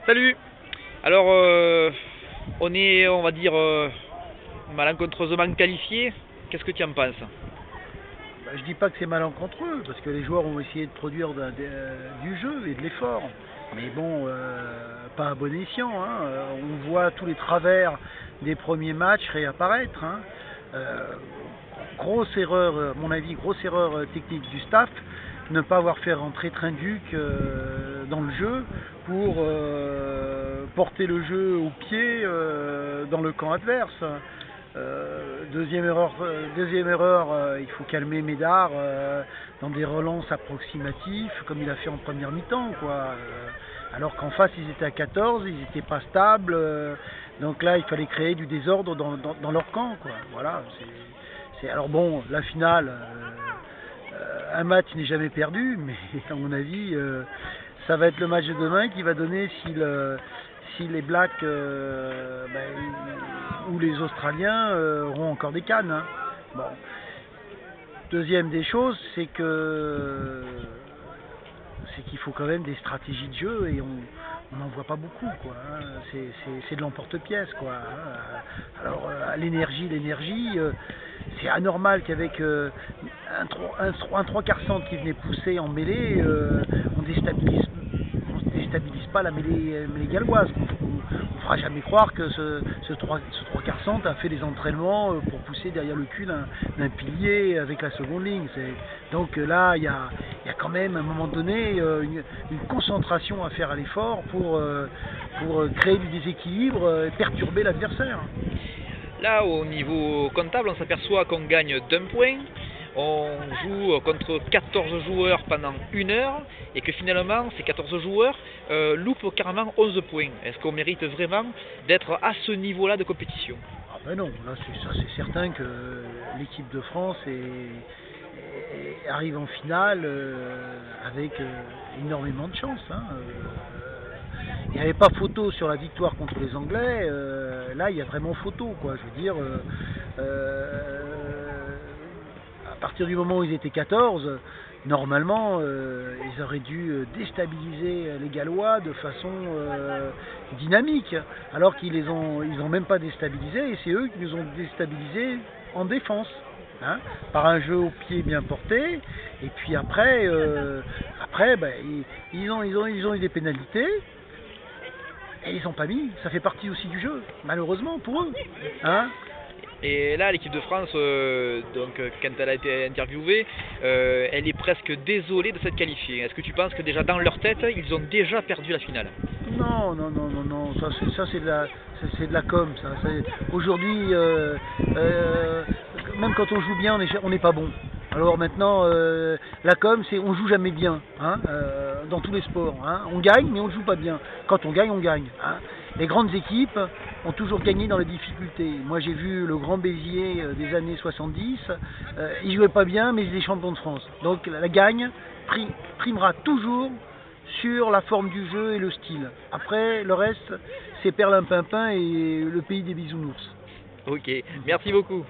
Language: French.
Salut. Alors, on est, on va dire, malencontreusement qualifié. Qu'est-ce que tu en penses? Je dis pas que c'est malencontreux, parce que les joueurs ont essayé de produire du jeu et de l'effort. Mais bon, pas à bon escient. Hein. On voit tous les travers des premiers matchs réapparaître. Hein. Grosse erreur, à mon avis, grosse erreur technique du staff, ne pas avoir fait rentrer Trinduc dans le jeu pour porter le jeu au pied dans le camp adverse. Deuxième erreur, il faut calmer Médard dans des relances approximatives comme il a fait en première mi-temps, quoi. Alors qu'en face ils étaient à 14, ils n'étaient pas stables, donc là il fallait créer du désordre dans leur camp, quoi. Voilà. Alors bon, la finale, un match n'est jamais perdu, mais à mon avis ça va être le match de demain qui va donner si les Blacks ou les Australiens auront encore des cannes. Hein. Bon. Deuxième des choses, c'est qu'il faut quand même des stratégies de jeu et on n'en voit pas beaucoup, quoi. Hein. C'est de l'emporte-pièce, quoi. Hein. Alors l'énergie, c'est anormal qu'avec un trois quarts centre qui venait pousser en mêlée, on déstabilise pas la mêlée galloise. On fera jamais croire que ce trois quarts centre a fait des entraînements pour pousser derrière le cul d'un pilier avec la seconde ligne. Donc là, il y a quand même à un moment donné une concentration à faire à l'effort pour créer du déséquilibre et perturber l'adversaire. Là, au niveau comptable, on s'aperçoit qu'on gagne d'un point. On joue contre 14 joueurs pendant 1 heure et que finalement ces 14 joueurs loupent carrément 11 points. Est-ce qu'on mérite vraiment d'être à ce niveau-là de compétition? Ah ben non, là c'est certain que l'équipe de France arrive en finale avec énormément de chance. Hein. Il n'y avait pas photo sur la victoire contre les Anglais, là il y a vraiment photo, quoi. Je veux dire, à partir du moment où ils étaient 14, normalement ils auraient dû déstabiliser les Gallois de façon dynamique, alors qu'ils ils ont même pas déstabilisé, et c'est eux qui nous ont déstabilisés en défense. Hein, par un jeu au pied bien porté, et puis après ils ont eu des pénalités et ils n'ont pas mis, ça fait partie aussi du jeu, malheureusement pour eux. Hein. Et là, l'équipe de France, donc, quand elle a été interviewée, elle est presque désolée de s'être qualifiée. Est-ce que tu penses que déjà dans leur tête, ils ont déjà perdu la finale? Non, ça c'est de la com. Aujourd'hui, même quand on joue bien, on n'est pas bon. Alors maintenant, la com, c'est on joue jamais bien, hein, dans tous les sports. Hein. On gagne, mais on ne joue pas bien. Quand on gagne, on gagne. Hein. Les grandes équipes ont toujours gagné dans les difficultés. Moi, j'ai vu le Grand Béziers des années 70. Ils jouaient pas bien, mais ils étaient champions de France. Donc la gagne primera toujours sur la forme du jeu et le style. Après, le reste, c'est perlimpinpin et le pays des bisounours. Ok, merci beaucoup.